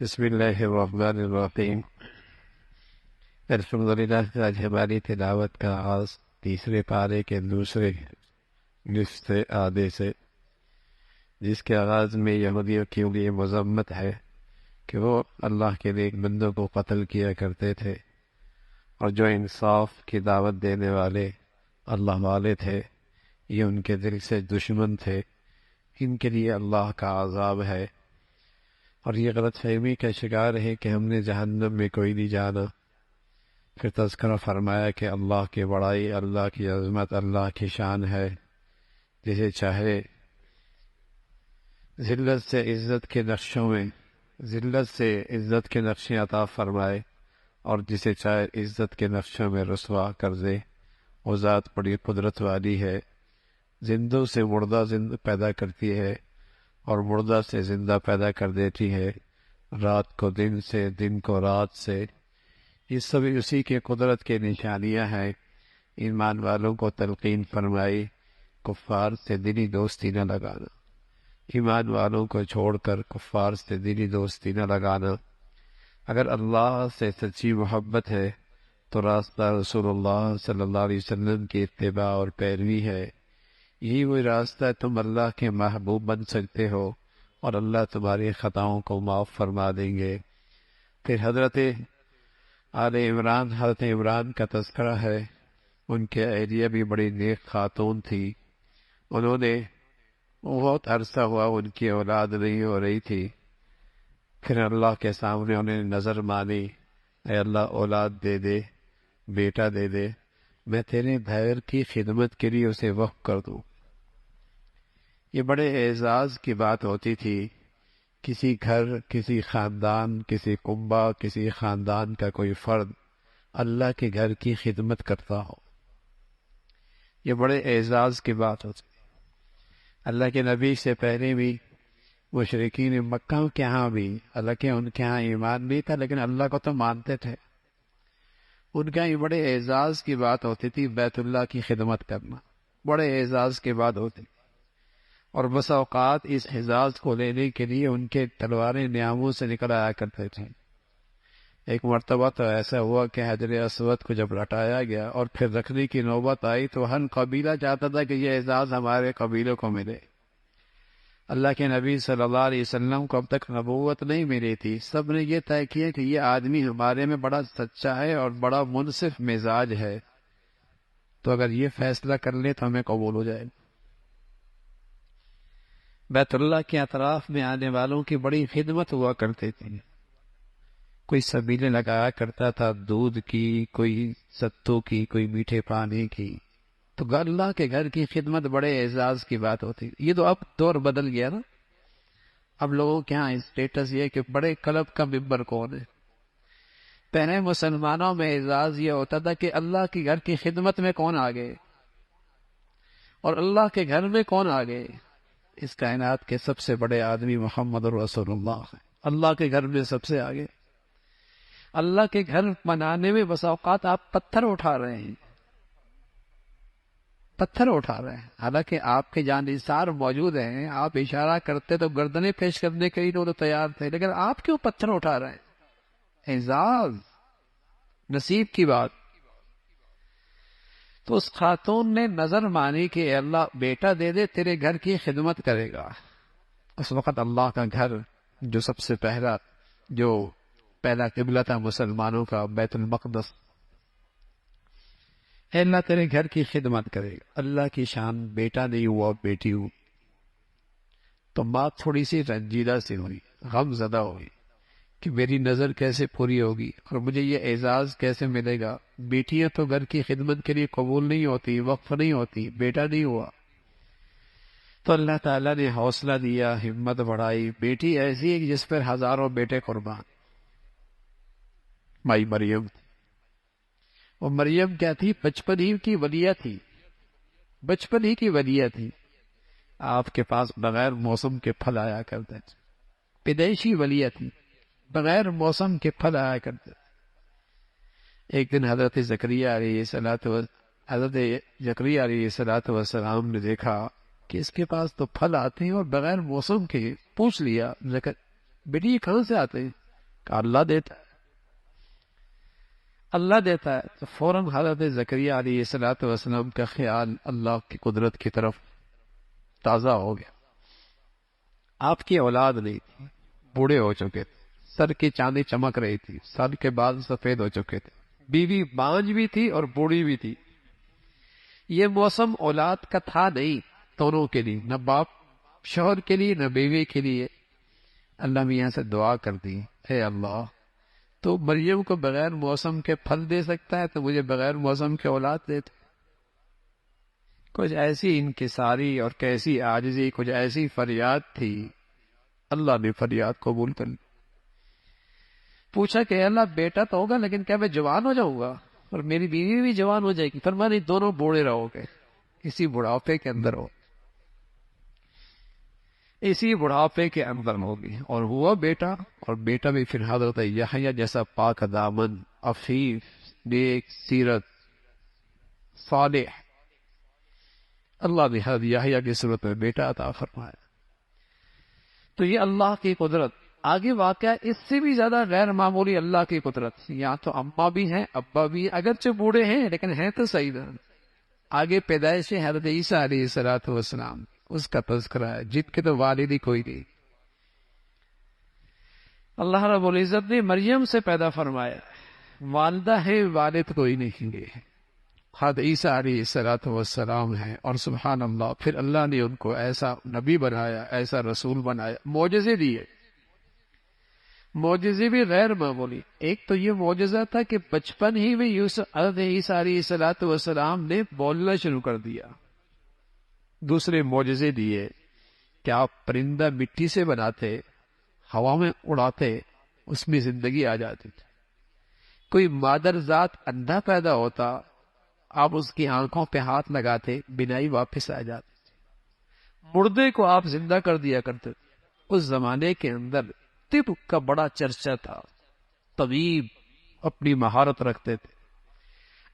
بسم اللہ الرحمن الرحیم۔ الحمدللہ، آج ہماری تلاوت کا آغاز تیسرے پارے کے دوسرے نصف سے آدھے سے، جس کے آغاز میں یہودیوں کے لیے مذمت ہے کہ وہ اللہ کے نیک بندوں کو قتل کیا کرتے تھے، اور جو انصاف کی دعوت دینے والے اللہ والے تھے یہ ان کے دل سے دشمن تھے، ان کے لیے اللہ کا عذاب ہے، اور یہ غلط فہمی کا شکار ہے کہ ہم نے جہنم میں کوئی نہیں جانا۔ پھر تذکرہ فرمایا کہ اللہ کی بڑائی، اللہ کی عظمت، اللہ کی شان ہے، جسے چاہے ذلت سے عزت کے نقشوں میں ذلت سے عزت کے نقشے عطا فرمائے، اور جسے چاہے عزت کے نقشوں میں رسوا کر دے۔ وہ ذات بڑی قدرت والی ہے، زندوں سے مردہ زندہ پیدا کرتی ہے اور مردہ سے زندہ پیدا کر دیتی ہے، رات کو دن سے، دن کو رات سے۔ یہ سب اسی کے قدرت کے نشانیاں ہیں۔ ایمان والوں کو تلقین فرمائی، کفار سے دلی دوستی نہ لگانا، ایمان والوں کو چھوڑ کر کفار سے دلی دوستی نہ لگانا۔ اگر اللہ سے سچی محبت ہے تو راستہ رسول اللہ صلی اللہ علیہ وسلم کی اتباع اور پیروی ہے۔ یہی وہ راستہ ہے، تم اللہ کے محبوب بن سکتے ہو اور اللہ تمہاری خطاؤں کو معاف فرما دیں گے۔ پھر حضرت عمران کا تذکرہ ہے۔ ان کے اہلیہ بھی بڑی نیک خاتون تھی، انہوں نے بہت عرصہ ہوا ان کی اولاد نہیں ہو رہی تھی، پھر اللہ کے سامنے انہوں نے نظر مانی، اے اللہ اولاد دے دے، بیٹا دے دے، میں تیرے بھائی کی خدمت کے لیے اسے وقف کر دوں۔ یہ بڑے اعزاز کی بات ہوتی تھی، کسی گھر، کسی خاندان، کسی کنبہ، کسی خاندان کا کوئی فرد اللہ کے گھر کی خدمت کرتا ہو، یہ بڑے اعزاز کی بات ہوتی۔ اللہ کے نبی سے پہلے بھی مشرکین مکہ کے ہاں بھی، حالانکہ ان کے ہاں ایمان نہیں تھا لیکن اللہ کو تو مانتے تھے، ان کا یہ بڑے اعزاز کی بات ہوتی تھی بیت اللہ کی خدمت کرنا، بڑے اعزاز کی بات ہوتی تھی۔ اور بس اوقات اس اعزاز کو لینے کے لیے ان کے تلواریں نیاموں سے نکل آیا کرتے تھے۔ ایک مرتبہ تو ایسا ہوا کہ حجر اسود کو جب لٹایا گیا اور پھر رکھنے کی نوبت آئی تو ہر قبیلہ چاہتا تھا کہ یہ اعزاز ہمارے قبیلوں کو ملے۔ اللہ کے نبی صلی اللہ علیہ وسلم کو اب تک نبوت نہیں ملی تھی، سب نے یہ طے کیا کہ یہ آدمی ہمارے میں بڑا سچا ہے اور بڑا منصف مزاج ہے، تو اگر یہ فیصلہ کر لے تو ہمیں قبول ہو جائے۔ بیت اللہ کے اطراف میں آنے والوں کی بڑی خدمت ہوا کرتی تھی، کوئی سبیلیں لگایا کرتا تھا دودھ کی، کوئی ستو کی، کوئی میٹھے پانی کی، تو اللہ کے گھر کی خدمت بڑے اعزاز کی بات ہوتی۔ یہ تو اب دور بدل گیا نا، اب لوگوں کے ہاں اسٹیٹس یہ کہ بڑے کلب کا ممبر کون ہے۔ پہلے مسلمانوں میں اعزاز یہ ہوتا تھا کہ اللہ کے گھر کی خدمت میں کون آگے، اور اللہ کے گھر میں کون آگے۔ اس کائنات کے سب سے بڑے آدمی محمد رسول اللہ ہیں، اللہ کے گھر میں سب سے آگے۔ اللہ کے گھر بنانے میں بس اوقات آپ پتھر اٹھا رہے ہیں، پتھر اٹھا رہے ہیں، حالانکہ آپ کے جانثار موجود ہیں، آپ اشارہ کرتے تو گردنیں پیش کرنے کے لیے تو تیار تھے، لیکن آپ کیوں پتھر اٹھا رہے ہیں؟ اعزاز، نصیب کی بات۔ تو اس خاتون نے نظر مانی کہ اے اللہ بیٹا دے دے، تیرے گھر کی خدمت کرے گا۔ اس وقت اللہ کا گھر جو سب سے پہلا قبلہ تھا مسلمانوں کا، بیت المقدس، اے اللہ تیرے گھر کی خدمت کرے گا۔ اللہ کی شان، بیٹا نہیں ہوا بیٹی ہو، تو ماں تھوڑی سی رنجیدہ سی ہوئی، غم زدہ ہوئی کہ میری نظر کیسے پوری ہوگی اور مجھے یہ اعزاز کیسے ملے گا۔ بیٹیاں تو گھر کی خدمت کے لیے قبول نہیں ہوتی، وقف نہیں ہوتی، بیٹا نہیں ہوا۔ تو اللہ تعالیٰ نے حوصلہ دیا، ہمت بڑھائی، بیٹی ایسی ہے جس پر ہزاروں بیٹے قربان، مائی مریم۔ وہ مریم کیا تھی؟ بچپن ہی کی ولیہ تھی، بچپن ہی کی ولیہ تھی۔ آپ کے پاس بغیر موسم کے پھل آیا کرتے تھے، پیدائشی ولیہ تھی، بغیر موسم کے پھل آیا کرتے تھے۔ ایک دن حضرت زکریا علیہ السلام نے دیکھا کہ اس کے پاس تو پھل آتے ہیں اور بغیر موسم کے، پوچھ لیا بیٹی یہ کہاں سے آتے ہیں؟ کہ اللہ دیتا ہے، اللہ دیتا ہے۔ تو فوراً حضرت زکریا علیہ السلام کا خیال اللہ کی قدرت کی طرف تازہ ہو گیا۔ آپ کی اولاد نہیں تھی، بوڑھے ہو چکے تھے، سر کی چاندی چمک رہی تھی، سر کے بال سفید ہو چکے تھے، بیوی بانج بھی تھی اور بوڑھی بھی تھی۔ یہ موسم اولاد کا تھا نہیں دونوں کے لیے، نہ باپ شوہر کے لیے نہ بیوی کے لیے۔ اللہ میاں سے دعا کر دی، اے اللہ تو مریم کو بغیر موسم کے پھل دے سکتا ہے تو مجھے بغیر موسم کے اولاد دیتے۔ کچھ ایسی انکساری اور کیسی عاجزی، کچھ ایسی فریاد تھی، اللہ نے فریاد قبول کر لی۔ پوچھا کہ اللہ بیٹا تو ہوگا لیکن کیا میں جوان ہو جاؤں گا اور میری بیوی بھی جوان ہو جائے گی؟ فرمایا نہیں، دونوں بوڑھے رہو گے، اسی بڑھاپے کے اندر ہو، اسی بڑھاپے کے اندر ہوگی۔ اور ہوا بیٹا، اور بیٹا بھی پھر حضرت یحییٰ جیسا پاک دامن، عفیف، نیک سیرت، صالح، اللہ نے حضرت یحییٰ کی صورت میں بیٹا عطا فرمایا۔ تو یہ اللہ کی قدرت۔ آگے واقعہ اس سے بھی زیادہ غیر معمولی اللہ کی قدرت۔ یہاں تو اماں بھی ہیں، ابا بھی ہیں، اگرچہ بوڑھے ہیں لیکن ہیں تو صحیح نہ۔ آگے پیدائش حضرت عیسیٰ علیہ السلام، اس کا تذکرہ ہے، جن کے تو والد ہی کوئی نہیں۔ اللہ رب العزت نے مریم سے پیدا فرمایا، والدہ ہے، والد کوئی نہیں ہے، حضرت عیسیٰ علیہ السلام ہیں۔ اور سبحان اللہ، پھر اللہ نے ان کو ایسا نبی بنایا، ایسا رسول بنایا، معجزے دیے، معجزے بھی غیر معمولی۔ ایک تو یہ معجزہ تھا کہ بچپن ہی میں حضرت عیسیٰ علیہ السلام نے بولنا شروع کر دیا۔ دوسرے معجزے دیے کہ آپ پرندہ مٹی سے بناتے، ہوا میں اڑاتے، اس میں زندگی آ جاتی تھی۔ کوئی مادر ذات اندھا پیدا ہوتا، آپ اس کی آنکھوں پہ ہاتھ لگاتے، بینائی واپس آ جاتی تھی۔ مردے کو آپ زندہ کر دیا کرتے تھے۔ اس زمانے کے اندر طب کا بڑا چرچا تھا، طبیب اپنی مہارت رکھتے تھے۔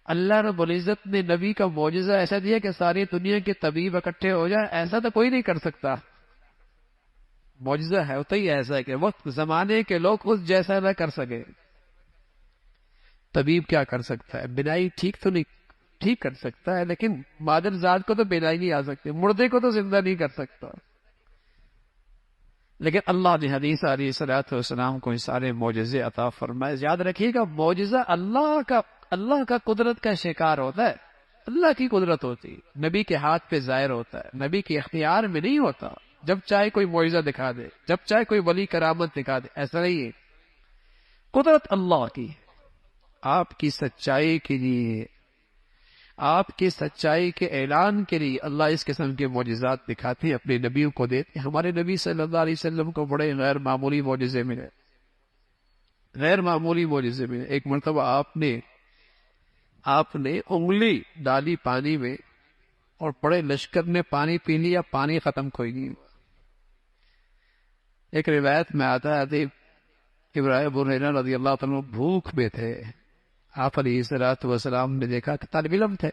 اللہ رب العزت نے نبی کا معجزہ ایسا دیا کہ ساری دنیا کے طبیب اکٹھے ہو جائے، ایسا تو کوئی نہیں کر سکتا۔ معجزہ ہے ہوتا ہی ایسا ہے کہ وقت زمانے کے لوگ اس جیسا نہ کر سکے۔ طبیب کیا کر سکتا ہے؟ بینائی ٹھیک تو نہیں، ٹھیک کر سکتا ہے لیکن مادر ذات کو تو بینائی نہیں آ سکتی، مردے کو تو زندہ نہیں کر سکتا۔ لیکن اللہ نے حدیث علیہ السلام کو یہ سارے معجزے عطا فرمائے۔ یاد رکھیے گا، معجزہ اللہ کا قدرت کا شکار ہوتا ہے، اللہ کی قدرت ہوتی ہے، نبی کے ہاتھ پہ ظاہر ہوتا ہے، نبی کے اختیار میں نہیں ہوتا۔ جب چاہے کوئی معجزہ دکھا دے، جب چاہے کوئی ولی کرامت دکھا دے، ایسا نہیں ہے۔ قدرت اللہ کی، آپ کی سچائی کے لیے، آپ کی سچائی کے اعلان کے لیے اللہ اس قسم کے معجزات دکھاتے ہیں، اپنے نبیوں کو دیتے ہیں۔ ہمارے نبی صلی اللہ علیہ وسلم کو بڑے غیر معمولی معجزے ملے، غیر معمولی معجزے ملے۔ ایک مرتبہ آپ نے انگلی ڈالی پانی میں اور بڑے لشکر نے پانی پی لیا، پانی ختم کوئی نہیں ہوا۔ ایک روایت میں آتا ہے ابراہیم ابو ہریرہ رضی اللہ تعالیٰ بھوک میں تھے، آپ علیہ السلام نے دیکھا کہ طالب علم تھے،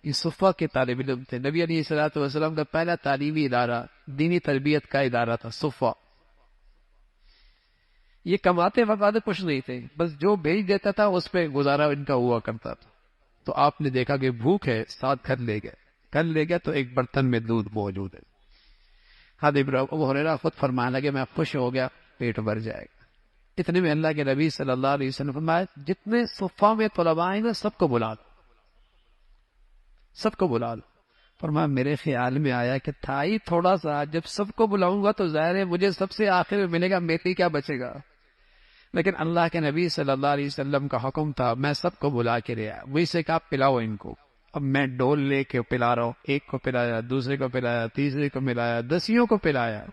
یہ صفہ کے طالب علم تھے۔ نبی علیہ السلام کا پہلا تعلیمی ادارہ، دینی تربیت کا ادارہ تھا صفہ۔ یہ کماتے وقت کچھ نہیں تھے، بس جو بھیج دیتا تھا اس پہ گزارا ان کا ہوا کرتا تھا۔ تو آپ نے دیکھا کہ بھوک ہے، ساتھ گھر لے گئے تو ایک برتن میں دودھ موجود ہے۔ حضرت ابو ہریرہ خود فرمانے لگے، میں خوش ہو گیا، پیٹ بھر جائے گا۔ اتنے میں اللہ کے نبی صلی اللہ علیہ وسلم فرمایا، جتنے صفہ میں طلباء ہیں نا سب کو بلا لو، سب کو بلا لو۔ فرمایا میرے خیال میں آیا کہ تھا ہی تھوڑا سا، جب سب کو بلاؤں گا تو ظاہر ہے مجھے سب سے آخر میں ملے گا، میرے کیا بچے گا۔ لیکن اللہ کے نبی صلی اللہ علیہ وسلم کا حکم تھا، میں سب کو بلا کے لے آیا، مجھ سے کہا پلاؤ ان کو۔ اب میں ڈول لے کے پلا رہا ہوں، ایک کو پلایا، دوسرے کو پلایا، تیسرے کو پلایا، 10 کو پلایا،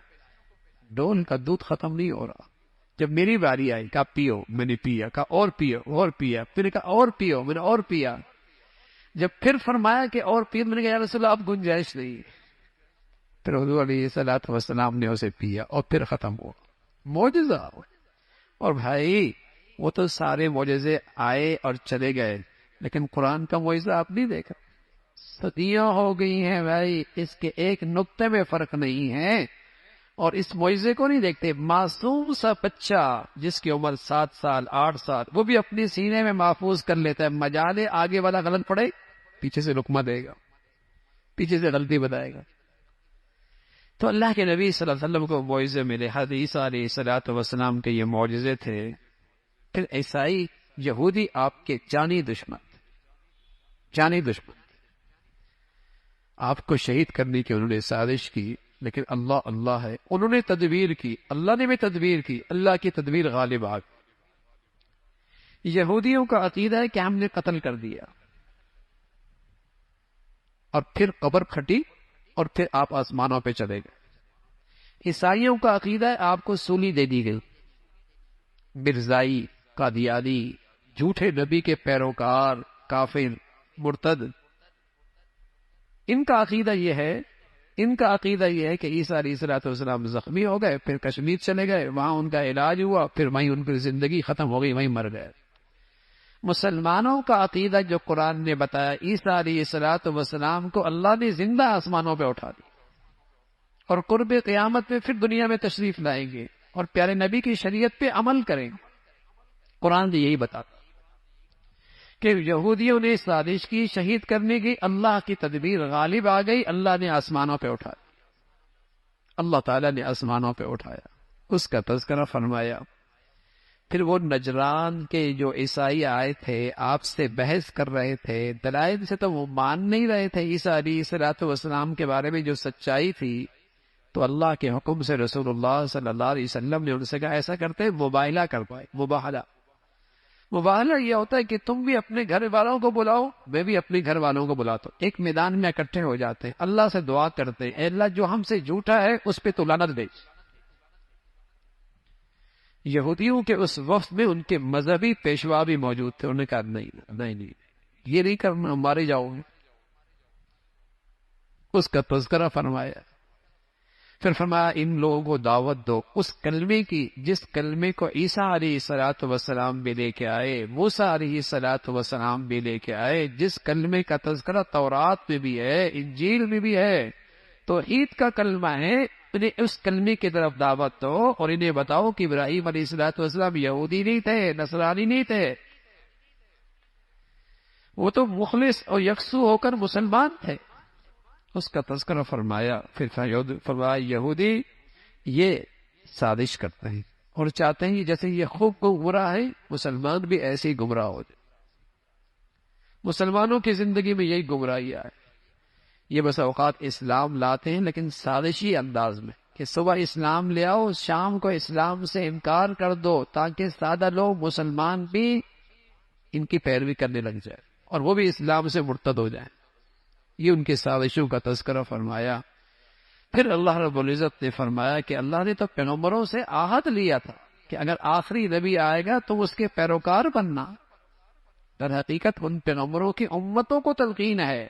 ڈول کا دودھ ختم نہیں ہو رہا۔ جب میری باری آئی، کہا پیو، میں نے پیا، کہا اور پیو، اور پیا، پھر نے کہا اور پیو، میں نے اور پیا۔ جب پھر فرمایا کہ اور پیو، میں نے کہا یا رسول اللہ اب گنجائش نہیں۔ پھر حضور علیہ السلام نے اسے پیا اور پھر ختم ہوا۔ معجزہ۔ اور بھائی وہ تو سارے معجزے آئے اور چلے گئے، لیکن قرآن کا معجزہ آپ نہیں دیکھا، صدیاں ہو گئی ہیں بھائی، اس کے ایک نقطے میں فرق نہیں ہے۔ اور اس معجزے کو نہیں دیکھتے. معصوم سا بچہ جس کی عمر 7 سال 8 سال وہ بھی اپنے سینے میں محفوظ کر لیتا ہے. مجالے آگے والا غلط پڑے پیچھے سے لقمہ دے گا, پیچھے سے غلطی بتائے گا. تو اللہ کے نبی صلی اللہ علیہ وسلم کو معجزے ملے. حضرت عیسیٰ علیہ الصلوۃ والسلام کے یہ معجزے تھے. پھر عیسائی یہودی آپ کے جانی دشمن آپ کو شہید کرنے کی انہوں نے سازش کی, لیکن اللہ ہے, انہوں نے تدبیر کی, اللہ نے بھی تدبیر کی, اللہ کی تدبیر غالب آ گئی. یہودیوں کا عقیدہ ہے کہ ہم نے قتل کر دیا اور پھر قبر پھٹی اور پھر آپ آسمانوں پہ چلے گئے. عیسائیوں کا عقیدہ ہے آپ کو سولی دے دی گئی. مرزائی, قادیانی, جھوٹے نبی کے پیروکار, کافر, مرتد, ان کا عقیدہ یہ ہے کہ عیسیٰ علیہ الصلوۃ والسلام زخمی ہو گئے, پھر کشمیر چلے گئے, وہاں ان کا علاج ہوا, پھر وہیں ان کی زندگی ختم ہو گئی, وہیں مر گئے. مسلمانوں کا عقیدہ جو قرآن نے بتایا, عیسیٰ علیہ الصلوۃ والسلام کو اللہ نے زندہ آسمانوں پہ اٹھا دیا اور قرب قیامت میں پھر دنیا میں تشریف لائیں گے اور پیارے نبی کی شریعت پہ عمل کریں گے. قرآن یہی بتاتا کہ یہودیوں نے سازش کی شہید کرنے کی, اللہ کی تدبیر غالب آ گئی, اللہ نے آسمانوں پہ اٹھایا, اللہ تعالیٰ نے آسمانوں پہ اٹھایا, اس کا تذکرہ فرمایا. پھر وہ نجران کے جو عیسائی آئے تھے آپ سے بحث کر رہے تھے, دلائل سے تو وہ مان نہیں رہے تھے عیسیٰ علیہ الصلوۃ والسلام کے بارے میں جو سچائی تھی. تو اللہ کے حکم سے رسول اللہ صلی اللہ علیہ وسلم نے ان سے کہا ایسا کرتے مباہلہ کر پائے. مباہلہ یہ ہوتا ہے کہ تم بھی اپنے گھر والوں کو بلاؤ, میں بھی اپنے گھر والوں کو بلاتا ہوں, ایک میدان میں اکٹھے ہو جاتے ہیں, اللہ سے دعا کرتے ہیں, اے اللہ جو ہم سے جھوٹا ہے اس پہ تو لعنت دے. یہودیوں کے اس وقت میں ان کے مذہبی پیشوا بھی موجود تھے. انہوں نے کہا نہیں یہ نہیں کرنا, مارے جاؤ گے. اس کا تذکرہ فرمایا. پھر فرمایا ان لوگوں کو دعوت دو اس کلمے کی جس کلمے کو عیسیٰ علیہ الصلوۃ والسلام بھی لے کے آئے, موسیٰ علیہ الصلوۃ والسلام بھی لے کے آئے, جس کلمے کا تذکرہ تورات میں بھی ہے, انجیل میں بھی ہے, توحید کا کلمہ ہے. انہیں اس کلمے کی طرف دعوت دو اور انہیں بتاؤ کہ ابراہیم علیہ الصلوۃ والسلام یہودی نہیں تھے, نصرانی نہیں تھے, وہ تو مخلص اور یکسو ہو کر مسلمان تھے. اس کا تذکرہ فرمایا. پھر فرمایا یہودی یہ سازش کرتے ہیں اور چاہتے ہیں جیسے یہ خوب گمراہ ہے مسلمان بھی ایسے ہی گمراہ ہو جائے. مسلمانوں کی زندگی میں یہی گمراہی ہے. یہ بس اوقات اسلام لاتے ہیں لیکن سازشی انداز میں کہ صبح اسلام لے آؤ, شام کو اسلام سے انکار کر دو تاکہ سادہ لوگ مسلمان بھی ان کی پیروی کرنے لگ جائے اور وہ بھی اسلام سے مرتد ہو جائیں. یہ ان کے سازشوں کا تذکرہ فرمایا. پھر اللہ رب العزت نے فرمایا کہ اللہ نے تو پیغمبروں سے عہد لیا تھا کہ اگر آخری نبی آئے گا تو اس کے پیروکار بننا. در حقیقت ان پیغمبروں کی امتوں کو تلقین ہے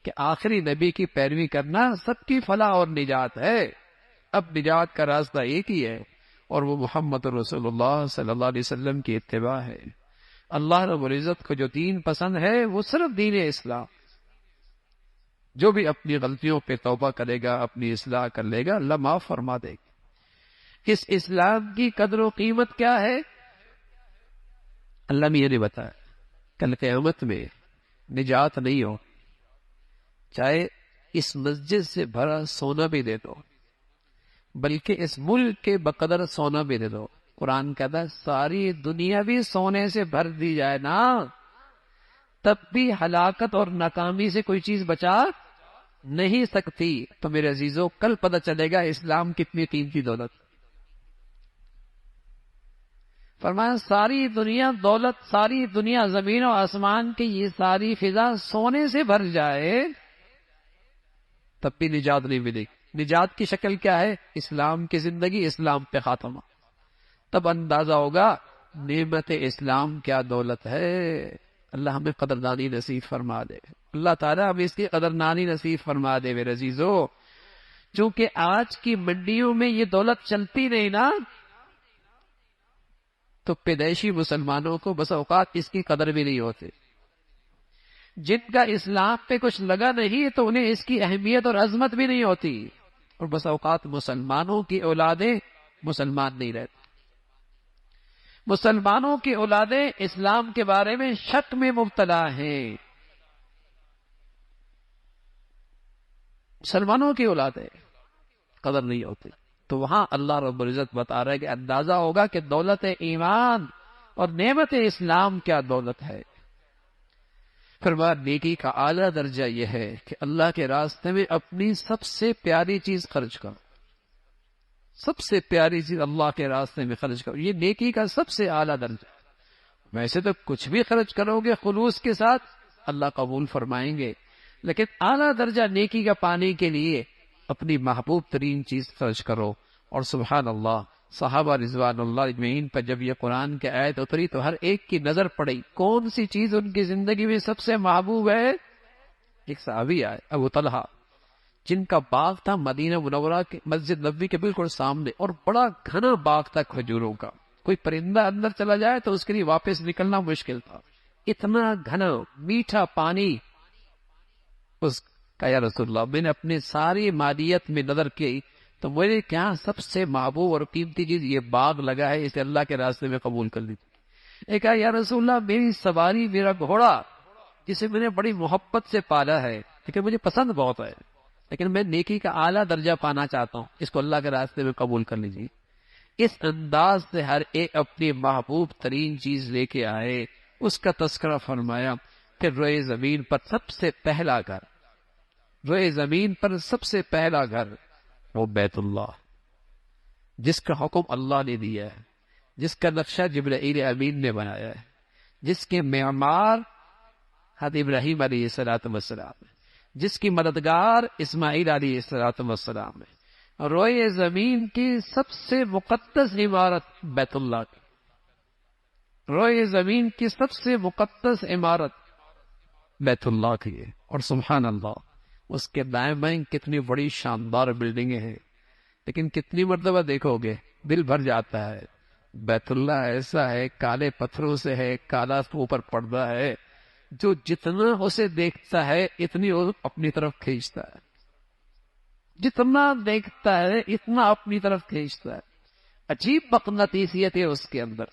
کہ آخری نبی کی پیروی کرنا سب کی فلاح اور نجات ہے. اب نجات کا راستہ ایک ہی ہے اور وہ محمد رسول اللہ صلی اللہ علیہ وسلم کی اتباع ہے. اللہ رب العزت کو جو دین پسند ہے وہ صرف دین اسلام. جو بھی اپنی غلطیوں پہ توبہ کرے گا, اپنی اصلاح کر لے گا, اللہ معاف فرما دے گا. اس اسلام کی قدر و قیمت کیا ہے اللہ میاں نے بتایا. کل قیامت میں نجات نہیں ہو, چاہے اس مسجد سے بھرا سونا بھی دے دو, بلکہ اس ملک کے بقدر سونا بھی دے دو. قرآن کہتا ہے ساری دنیا بھی سونے سے بھر دی جائے نا, تب بھی ہلاکت اور ناکامی سے کوئی چیز بچا نہیں سکتی. تو میرے عزیزوں کل پتہ چلے گا اسلام کتنی قیمتی دولت. فرمایا ساری دنیا دولت, ساری دنیا زمین و آسمان کی یہ ساری فضا سونے سے بھر جائے تب بھی نجات نہیں ملے گی. نجات کی شکل کیا ہے؟ اسلام کی زندگی, اسلام پہ خاتمہ. تب اندازہ ہوگا نعمت اسلام کیا دولت ہے. اللہ ہمیں قدردانی نصیب فرما دے. اللہ تعالیٰ ہمیں اس کی قدردانی نصیب فرما دے. میرے عزیزو چونکہ آج کی منڈیوں میں یہ دولت چلتی نہیں نا, تو پیدائشی مسلمانوں کو بس اوقات اس کی قدر بھی نہیں ہوتی. جن کا اسلام پہ کچھ لگا نہیں تو انہیں اس کی اہمیت اور عظمت بھی نہیں ہوتی. اور بس اوقات مسلمانوں کی اولادیں مسلمان نہیں رہتی، مسلمانوں کی اولادیں اسلام کے بارے میں شک میں مبتلا ہیں، مسلمانوں کی اولادیں قدر نہیں ہوتی۔ تو وہاں اللہ رب العزت بتا رہا ہے کہ اندازہ ہوگا کہ دولت ایمان اور نعمت اسلام کیا دولت ہے۔ فرمایا نیکی کا اعلیٰ درجہ یہ ہے کہ اللہ کے راستے میں اپنی سب سے پیاری چیز خرچ کرو، سب سے پیاری چیز اللہ کے راستے میں خرچ کرو، یہ نیکی کا سب سے اعلیٰ درجہ۔ ویسے تو کچھ بھی خرچ کرو گے خلوص کے ساتھ اللہ قبول فرمائیں گے، لیکن اعلیٰ درجہ نیکی کا پانے کے لیے اپنی محبوب ترین چیز خرچ کرو۔ اور سبحان اللہ، صحابہ رضوان اللہ اجمعین پر جب یہ قرآن کی آیت اتری تو ہر ایک کی نظر پڑی کون سی چیز ان کی زندگی میں سب سے محبوب ہے۔ ایک صحابی آئے ابو طلحہ، جن کا باغ تھا مدینہ منورہ کے مسجد نبوی کے بالکل سامنے، اور بڑا گھنا باغ تھا کھجوروں کا، کوئی پرندہ اندر چلا جائے تو اس کے لیے واپس نکلنا مشکل تھا، اتنا گھنا میٹھا پانی۔ اس کا یا رسول اللہ، میں نے اپنے ساری مادیت میں نظر کی تو میرے کیا سب سے محبوب اور قیمتی چیز یہ باغ لگا ہے، اسے اللہ کے راستے میں قبول کر لی تھی۔ ایک کہا یا رسول اللہ، میری سواری، میرا گھوڑا جسے میں نے بڑی محبت سے پالا ہے لیکن مجھے پسند بہت ہے، لیکن میں نیکی کا اعلیٰ درجہ پانا چاہتا ہوں، اس کو اللہ کے راستے میں قبول کر لیجیے۔ اس انداز سے ہر ایک اپنی محبوب ترین چیز لے کے آئے، اس کا تذکرہ فرمایا۔ پھر روئے زمین پر سب سے پہلا گھر، روئے زمین پر سب سے پہلا گھر وہ بیت اللہ، جس کا حکم اللہ نے دیا ہے، جس کا نقشہ جبرائیل امین نے بنایا ہے، جس کے معمار حضرت ابراہیم علیہ السلام ہے، جس کی مددگار اسماعیل علیہ السلام ہے۔ روئے زمین کی سب سے مقدس عمارت بیت اللہ کی، روئے زمین کی سب سے مقدس عمارت بیت اللہ کی ہے۔ اور سبحان اللہ، اس کے دائیں بائیں کتنی بڑی شاندار بلڈنگیں ہیں، لیکن کتنی مرتبہ دیکھو گے دل بھر جاتا ہے۔ بیت اللہ ایسا ہے، کالے پتھروں سے ہے، کالا اوپر پردہ ہے، جو جتنا اسے دیکھتا ہے اتنی وہ اپنی طرف کھینچتا ہے، جتنا دیکھتا ہے اتنا اپنی طرف کھینچتا ہے۔ عجیب مقناطیسیت ہے اس کے اندر،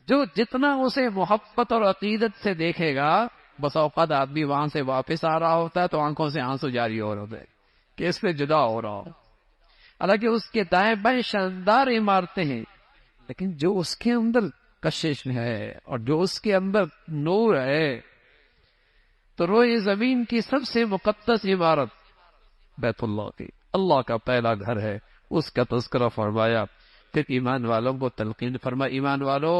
جو جتنا اسے محبت اور عقیدت سے دیکھے گا، بس اوقات آدمی وہاں سے واپس آ رہا ہوتا ہے تو آنکھوں سے آنسو جاری ہو رہے ہوتے ہیں کہ اس سے جدا ہو رہا ہو۔ حالانکہ اس کے دائیں بائیں شاندار عمارتیں ہیں، لیکن جو اس کے اندر کشش ہے اور جو اس کے اندر نور ہے، تو روئے زمین کی سب سے مقدس عمارت بیت اللہ کی، اللہ کا پہلا گھر ہے، اس کا تذکرہ فرمایا۔ پھر ایمان والوں کو تلقین فرمایا، ایمان والو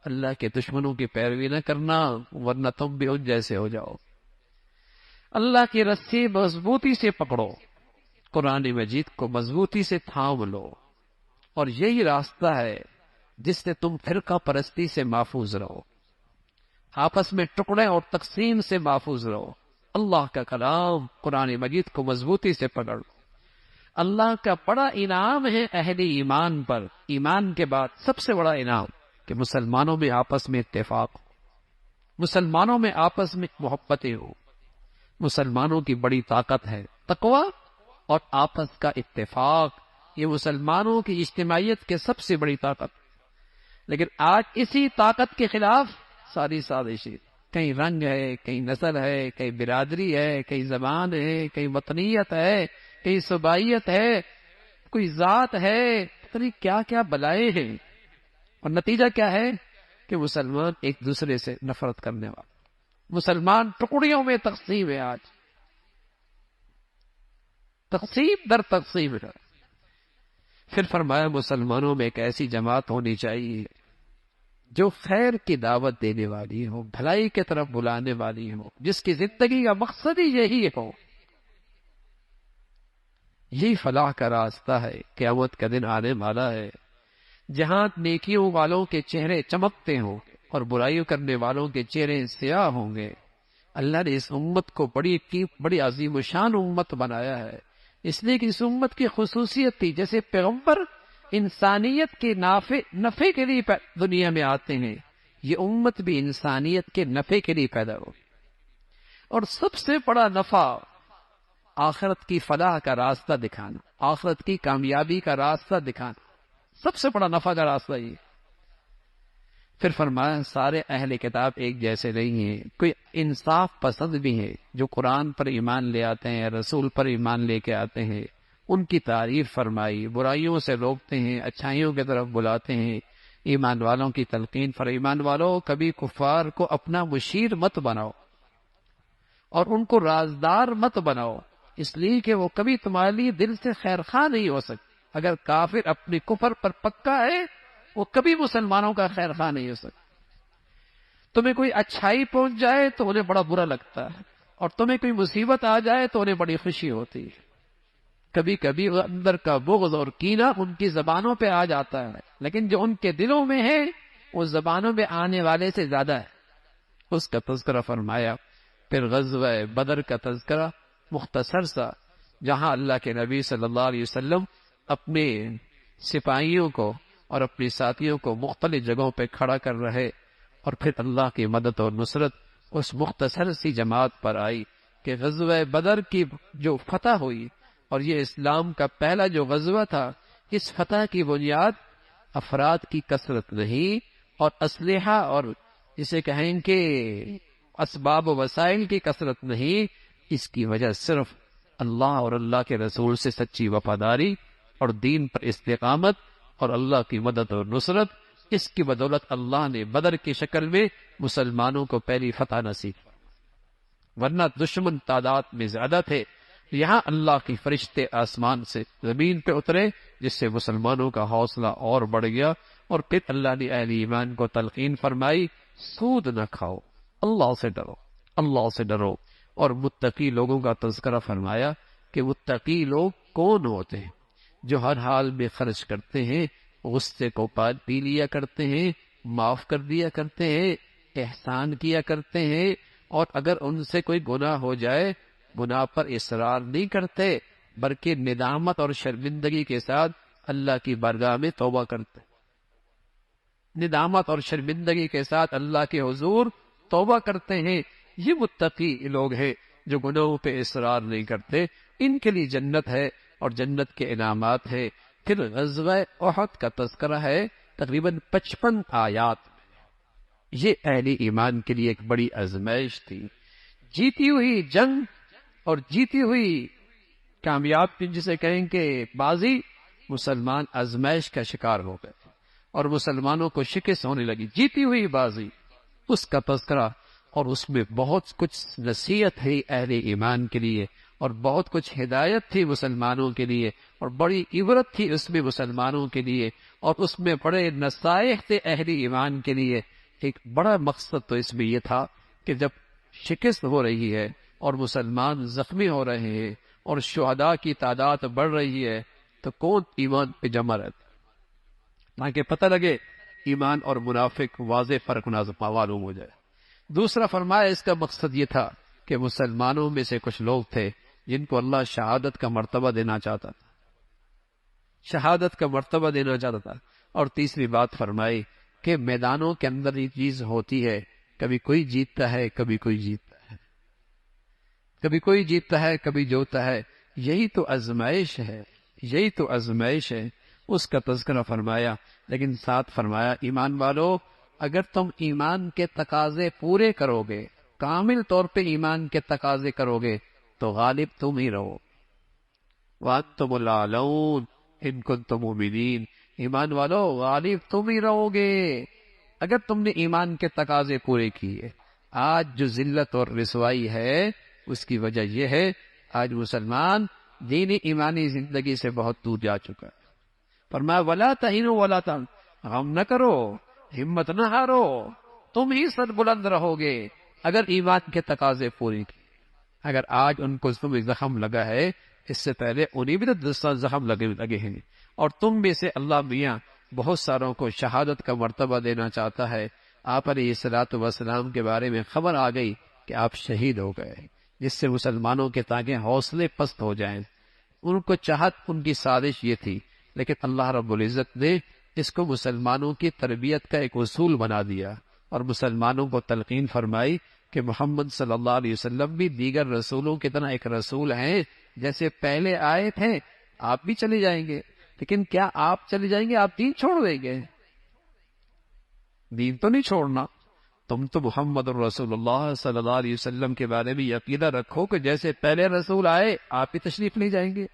اللہ کے دشمنوں کی پیروی نہ کرنا ورنہ تم بھی ان جیسے ہو جاؤ۔ اللہ کی رسی مضبوطی سے پکڑو، قرآن مجید کو مضبوطی سے تھام لو، اور یہی راستہ ہے جس سے تم فرقہ پرستی سے محفوظ رہو، آپس میں ٹکڑے اور تقسیم سے محفوظ رہو۔ اللہ کا کلام قرآن مجید کو مضبوطی سے پکڑ لو۔ اللہ کا بڑا انعام ہے اہل ایمان پر، ایمان کے بعد سب سے بڑا انعام کہ مسلمانوں میں آپس میں اتفاق ہو، مسلمانوں میں آپس میں محبتیں ہو۔ مسلمانوں کی بڑی طاقت ہے تقوی اور آپس کا اتفاق، یہ مسلمانوں کی اجتماعیت کے سب سے بڑی طاقت۔ لیکن آج اسی طاقت کے خلاف ساری سازشیں، کہیں رنگ ہے، کہیں نسل ہے، کہیں برادری ہے، کہیں زبان ہے، کہیں وطنیت ہے، کہیں صوبائیت ہے، کوئی ذات ہے، پتہ نہیں کیا کیا بلائیں ہیں، اور نتیجہ کیا ہے کہ مسلمان ایک دوسرے سے نفرت کرنے والا، مسلمان ٹکڑیوں میں تقسیم ہے، آج تقسیم در تقسیم ہے۔ پھر فرمایا مسلمانوں میں ایک ایسی جماعت ہونی چاہیے جو خیر کی دعوت دینے والی ہو، بھلائی کی طرف بلانے والی ہو، جس کی زندگی کا مقصد ہی یہی ہو۔ یہی فلاح کا راستہ ہے، قیامت کا دن آنے والا ہے جہاں نیکیوں والوں کے چہرے چمکتے ہوں گے اور برائیوں کرنے والوں کے چہرے سیاہ ہوں گے۔ اللہ نے اس امت کو بڑی عظیم و شان امت بنایا ہے، اس لیے کہ اس امت کی خصوصیت تھی، جیسے پیغمبر انسانیت کے نفع کے لیے دنیا میں آتے ہیں، یہ امت بھی انسانیت کے نفع کے لیے پیدا ہو، اور سب سے بڑا نفع آخرت کی فلاح کا راستہ دکھانا، آخرت کی کامیابی کا راستہ دکھانا، سب سے بڑا نفع کا راستہ یہ۔ پھر فرمایا سارے اہل کتاب ایک جیسے نہیں ہیں، کوئی انصاف پسند بھی ہے، جو قرآن پر ایمان لے آتے ہیں، رسول پر ایمان لے کے آتے ہیں، ان کی تعریف فرمائی، برائیوں سے روکتے ہیں، اچھائیوں کی طرف بلاتے ہیں، ایمان والوں کی تلقین پر ایمان والوں کبھی کفار کو اپنا مشیر مت بناؤ اور ان کو رازدار مت بناؤ، اس لیے کہ وہ کبھی تمہارے لیے دل سے خیر خواہ نہیں ہو سکتے۔ اگر کافر اپنی کفر پر پکا ہے وہ کبھی مسلمانوں کا خیر خواہ نہیں ہو سکتا۔ تمہیں کوئی اچھائی پہنچ جائے تو انہیں بڑا برا لگتا ہے، اور تمہیں کوئی مصیبت آ جائے تو انہیں بڑی خوشی ہوتی ہے۔ کبھی کبھی اندر کا بغض اور کینہ ان کی زبانوں پہ آ جاتا ہے، لیکن جو ان کے دلوں میں ہے وہ زبانوں میں آنے والے سے زیادہ ہے، اس کا تذکرہ فرمایا۔ پھر غزوہ بدر کا تذکرہ مختصر سا، جہاں اللہ کے نبی صلی اللہ علیہ وسلم اپنے سپاہیوں کو اور اپنی ساتھیوں کو مختلف جگہوں پہ کھڑا کر رہے، اور پھر اللہ کی مدد اور نصرت اس مختصر سی جماعت پر آئی کہ غزوہ بدر کی جو فتح ہوئی، اور یہ اسلام کا پہلا جو غزوہ تھا، اس فتح کی بنیاد افراد کی کثرت نہیں اور اسلحہ اور جسے کہیں کہ اسباب و وسائل کی کثرت نہیں، اس کی وجہ صرف اللہ اور اللہ کے رسول سے سچی وفاداری اور دین پر استقامت اور اللہ کی مدد اور نصرت، اس کی بدولت اللہ نے بدر کی شکل میں مسلمانوں کو پہلی فتح نصیب، ورنہ دشمن تعداد میں زیادہ تھے۔ یہاں اللہ کے فرشتے آسمان سے زمین پہ اترے، جس سے مسلمانوں کا حوصلہ اور بڑھ گیا، اور پھر اللہ نے اہل ایمان کو تلقین فرمائی، سود نہ کھاؤ، اللہ سے ڈرو، اللہ سے ڈرو۔ اور متقی لوگوں کا تذکرہ فرمایا کہ متقی لوگ کون ہوتے ہیں؟ جو ہر حال میں خرچ کرتے ہیں، غصے کو پی لیا کرتے ہیں، معاف کر دیا کرتے ہیں، احسان کیا کرتے ہیں، اور اگر ان سے کوئی گناہ ہو جائے گناہ پر اصرار نہیں کرتے، بلکہ ندامت اور شرمندگی کے ساتھ اللہ کی بارگاہ میں توبہ کرتے، ندامت اور شرمندگی کے ساتھ اللہ کے حضور توبہ کرتے ہیں۔ یہ متقی لوگ ہیں جو گناہوں پہ اصرار نہیں کرتے، ان کے لیے جنت ہے اور جنت کے انعامات ہیں۔ پھر غزوہ احد کا تذکرہ ہے تقریباً 55 آیات میں۔ یہ اہل ایمان کے لیے ایک بڑی آزمائش تھی، جیتی ہوئی جنگ اور جیتی ہوئی کامیاب جسے کہیں کہ بازی، مسلمان آزمائش کا شکار ہو گئے اور مسلمانوں کو شکست ہونے لگی، جیتی ہوئی بازی، اس کا تذکرہ، اور اس میں بہت کچھ نصیحت ہے اہل ایمان کے لیے، اور بہت کچھ ہدایت تھی مسلمانوں کے لیے، اور بڑی عبرت تھی اس میں مسلمانوں کے لیے، اور اس میں بڑے نصائح تھے اہل ایمان کے لیے۔ ایک بڑا مقصد تو اس میں یہ تھا کہ جب شکست ہو رہی ہے اور مسلمان زخمی ہو رہے ہیں اور شہداء کی تعداد بڑھ رہی ہے، تو کون ایمان پہ جمع رہتا، تاکہ پتہ لگے ایمان اور منافق واضح فرق معلوم ہو جائے۔ دوسرا فرمایا اس کا مقصد یہ تھا کہ مسلمانوں میں سے کچھ لوگ تھے جن کو اللہ شہادت کا مرتبہ دینا چاہتا تھا، شہادت کا مرتبہ دینا چاہتا تھا۔ اور تیسری بات فرمائی کہ میدانوں کے اندر یہ چیز ہوتی ہے، کبھی کوئی جیتتا ہے کبھی کوئی جیتتا ہے، کبھی کوئی جیتتا ہے کبھی جوتا ہے، یہی تو آزمائش ہے، یہی تو آزمائش ہے، اس کا تذکرہ فرمایا۔ لیکن ساتھ فرمایا ایمان والو، اگر تم ایمان کے تقاضے پورے کرو گے، کامل طور پہ ایمان کے تقاضے کرو گے، تو غالب تم ہی رہو، وَأَنْتُمُ الْأَعْلَوْنَ إِن كُنتُم مُؤْمِنِينَ، ایمان والو غالب تم ہی رہو گے اگر تم نے ایمان کے تقاضے پورے کیے۔ آج جو ذلت اور رسوائی ہے اس کی وجہ یہ ہے آج مسلمان دینی ایمانی زندگی سے بہت دور جا چکا ہے۔ فرمایا وَلَا تَهِنُوا وَلَا تَحْزَنُوا، غم نہ کرو، ہمت نہ ہارو، تم ہی سر بلند رہو گے اگر ایمان کے تقاضے پورے کیے۔ اگر آج ان کو تمہیں زخم لگا ہے، اس سے پہلے انہیں بھی تو زخم لگے ہیں، اور تم میں سے اللہ میاں بہت ساروں کو شہادت کا مرتبہ دینا چاہتا ہے۔ آپ علیہ الصلوۃ والسلام کے بارے میں خبر آ گئی کہ آپ شہید ہو گئے، جس سے مسلمانوں کے تاکہ حوصلے پست ہو جائیں۔ ان کو چاہت، ان کی سازش یہ تھی، لیکن اللہ رب العزت نے اس کو مسلمانوں کی تربیت کا ایک اصول بنا دیا اور مسلمانوں کو تلقین فرمائی کہ محمد صلی اللہ علیہ وسلم بھی دیگر رسولوں کی طرح ایک رسول ہیں، جیسے پہلے آئے تھے آپ بھی چلے جائیں گے، لیکن کیا آپ چلے جائیں گے، آپ دین چھوڑ دیں گے؟ دین تو نہیں چھوڑنا، تم تو محمد الرسول اللہ صلی اللہ علیہ وسلم کے بارے میں عقیدہ رکھو کہ جیسے پہلے رسول آئے آپ بھی تشریف لے جائیں گے۔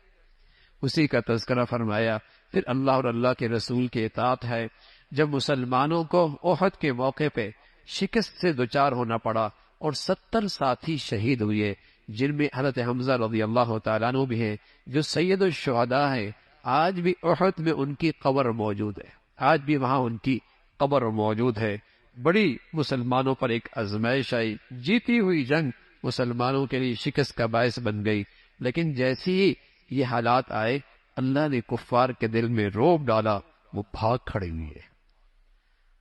اسی کا تذکرہ فرمایا۔ پھر اللہ اور اللہ کے رسول کے اطاعت ہے۔ جب مسلمانوں کو احد کے موقع پہ شکست سے دوچار ہونا پڑا اور 70 ساتھی شہید ہوئے، جن میں حضرت حمزہ رضی اللہ تعالیٰ عنہ بھی ہیں، جو سید الشہداء ہیں، آج بھی احد میں ان کی قبر موجود ہے، آج بھی وہاں ان کی قبر موجود ہے۔ بڑی مسلمانوں پر ایک آزمائش آئی، جیتی ہوئی جنگ مسلمانوں کے لیے شکست کا باعث بن گئی، لیکن جیسی ہی یہ حالات آئے اللہ نے کفار کے دل میں رعب ڈالا، وہ بھاگ کھڑے ہوئے۔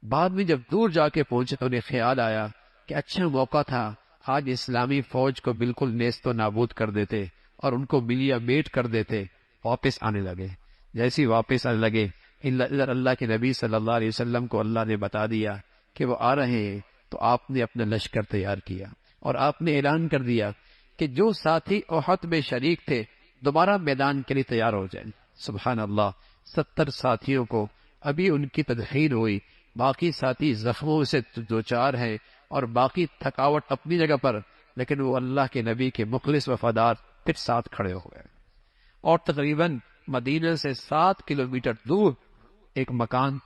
بعد میں جب دور جا کے پہنچے تو انہیں خیال آیا کہ اچھا موقع تھا، آج اسلامی فوج کو بالکل نیست و نابود کر دیتے اور ان کو ملیا میٹ کر دیتے۔ واپس آنے لگے، جیسی واپس آنے لگے اللہ کے نبی صلی اللہ علیہ وسلم کو اللہ نے بتا دیا کہ وہ آ رہے ہیں، تو آپ نے اپنا لشکر تیار کیا اور آپ نے اعلان کر دیا کہ جو ساتھی احد میں شریک تھے دوبارہ میدان کے لیے تیار ہو جائیں۔ سبحان اللہ، 70 ساتھیوں کو ابھی ان کی تدخین ہوئی، باقی ساتھی زخموں سے دوچار ہیں اور باقی تھکاوٹ اپنی جگہ پر، لیکن وہ اللہ کے نبی کے مخلص وفادار پھر ساتھ کھڑے ہو گئے، اور تقریباً مدینہ سے 7 کلومیٹر دور ایک مقام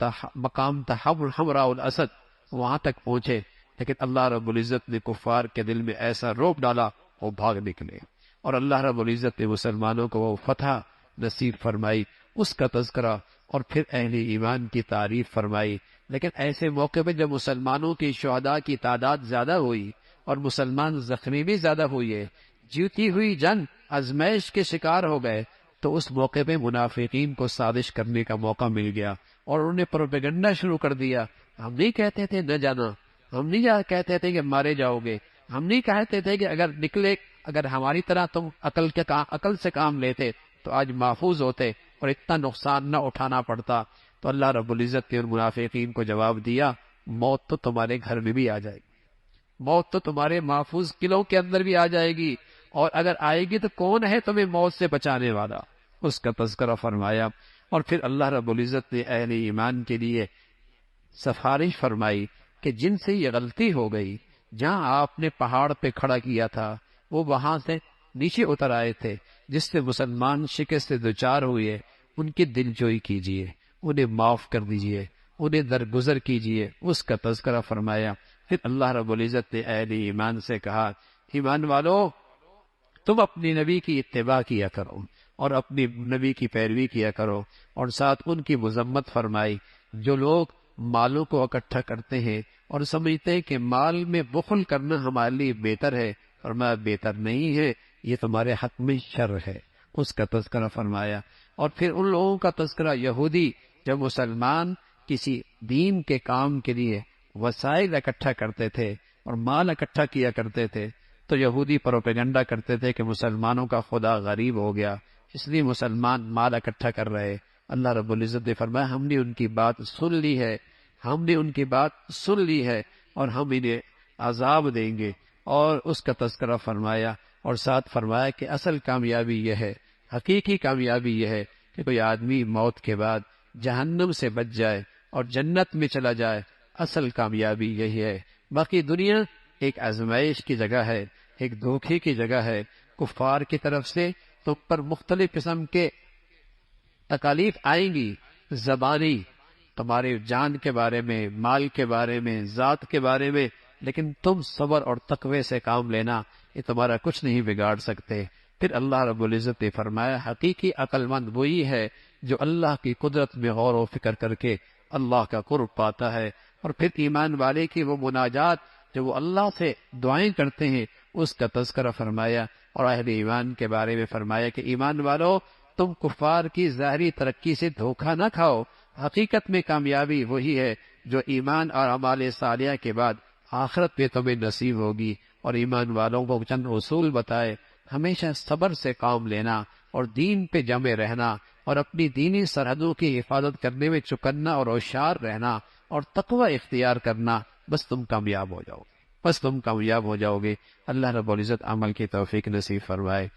تھا حمراء الاسد، وہاں تک پہنچے، لیکن اللہ رب العزت نے کفار کے دل میں ایسا رعب ڈالا وہ بھاگ نکلے، اور اللہ رب العزت نے مسلمانوں کو وہ فتح نصیب فرمائی، اس کا تذکرہ اور پھر اہل ایمان کی تعریف فرمائی۔ لیکن ایسے موقع پہ جب مسلمانوں کی شہداء کی تعداد زیادہ ہوئی اور مسلمان زخمی بھی زیادہ ہوئے، جیتی ہوئی جنگ آزمائش کے شکار ہو گئے، تو اس موقع پہ منافقین کو سازش کرنے کا موقع مل گیا اور انہوں نے پروپیگنڈا شروع کر دیا۔ ہم نہیں کہتے تھے نہ جانا، ہم نہیں کہتے تھے کہ مارے جاؤ گے، ہم نہیں کہتے تھے کہ اگر ہماری طرح تم عقل سے کام لیتے تو آج محفوظ ہوتے اور اتنا نقصان نہ اٹھانا پڑتا۔ تو اللہ رب العزت نے ان منافقین کو جواب دیا، موت تو تمہارے گھر میں بھی آ جائے گی، موت تو تمہارے محفوظ قلعوں کے اندر بھی آ جائے گی، اور اگر آئے گی تو کون ہے تمہیں موت سے بچانے والا، اس کا تذکرہ فرمایا۔ اور پھر اللہ رب العزت نے اہل ایمان کے لیے سفارش فرمائی کہ جن سے یہ غلطی ہو گئی، جہاں آپ نے پہاڑ پہ کھڑا کیا تھا وہ وہاں سے نیچے اتر آئے تھے، جس سے مسلمان شکست سے دوچار ہوئے، ان کی دل جوئی کیجیے، انہیں معاف کر دیجیے، انہیں درگزر کیجیے، اس کا تذکرہ فرمایا۔ پھر اللہ رب العزت نے اہل ایمان سے کہا، ایمان والو تم اپنی نبی کی اتباع کیا کرو اور اپنی نبی کی پیروی کیا کرو، اور ساتھ ان کی مذمت فرمائی جو لوگ مالوں کو اکٹھا کرتے ہیں اور سمجھتے ہیں کہ مال میں بخل کرنا ہمارے لیے بہتر ہے، فرمایا بہتر نہیں ہے، یہ تمہارے حق میں شر ہے، اس کا تذکرہ فرمایا۔ اور پھر ان لوگوں کا تذکرہ، یہودی جب مسلمان کسی دین کے کام کے لیے وسائل اکٹھا کرتے تھے اور مال اکٹھا کیا کرتے تھے تو یہودی پروپیگنڈا کرتے تھے کہ مسلمانوں کا خدا غریب ہو گیا، اس لیے مسلمان مال اکٹھا کر رہے۔ اللہ رب العزت نے فرمایا ہم نے ان کی بات سن لی ہے، ہم نے ان کی بات سن لی ہے اور ہم انہیں عذاب دیں گے، اور اس کا تذکرہ فرمایا، اور ساتھ فرمایا کہ اصل کامیابی یہ ہے، حقیقی کامیابی یہ ہے کہ کوئی آدمی موت کے بعد جہنم سے بچ جائے اور جنت میں چلا جائے، اصل کامیابی یہی ہے۔ باقی دنیا ایک آزمائش کی جگہ ہے، ایک دھوکے کی جگہ ہے، کفار کی طرف سے تم پر مختلف قسم کے تکالیف آئیں گی، زبانی، تمہارے جان کے بارے میں، مال کے بارے میں، ذات کے بارے میں، لیکن تم صبر اور تقوی سے کام لینا، یہ تمہارا کچھ نہیں بگاڑ سکتے۔ پھر اللہ رب العزت نے فرمایا حقیقی عقل مند وہی ہے جو اللہ کی قدرت میں غور و فکر کر کے اللہ کا قرب پاتا ہے۔ اور پھر ایمان والے کی وہ مناجات جو وہ اللہ سے دعائیں کرتے ہیں، اس کا تذکرہ فرمایا، اور اہل ایمان کے بارے میں فرمایا کہ ایمان والو تم کفار کی ظاہری ترقی سے دھوکہ نہ کھاؤ، حقیقت میں کامیابی وہی ہے جو ایمان اور اعمال صالحہ کے بعد آخرت میں تمہیں نصیب ہوگی۔ اور ایمان والوں کو چند اصول بتائے، ہمیشہ صبر سے کام لینا اور دین پہ جمے رہنا اور اپنی دینی سرحدوں کی حفاظت کرنے میں چکنا اور ہوشیار رہنا اور تقوی اختیار کرنا، بس تم کامیاب ہو جاؤ۔ بس تم کامیاب ہو جاؤ گے۔ اللہ رب العزت عمل کی توفیق نصیب فرمائے۔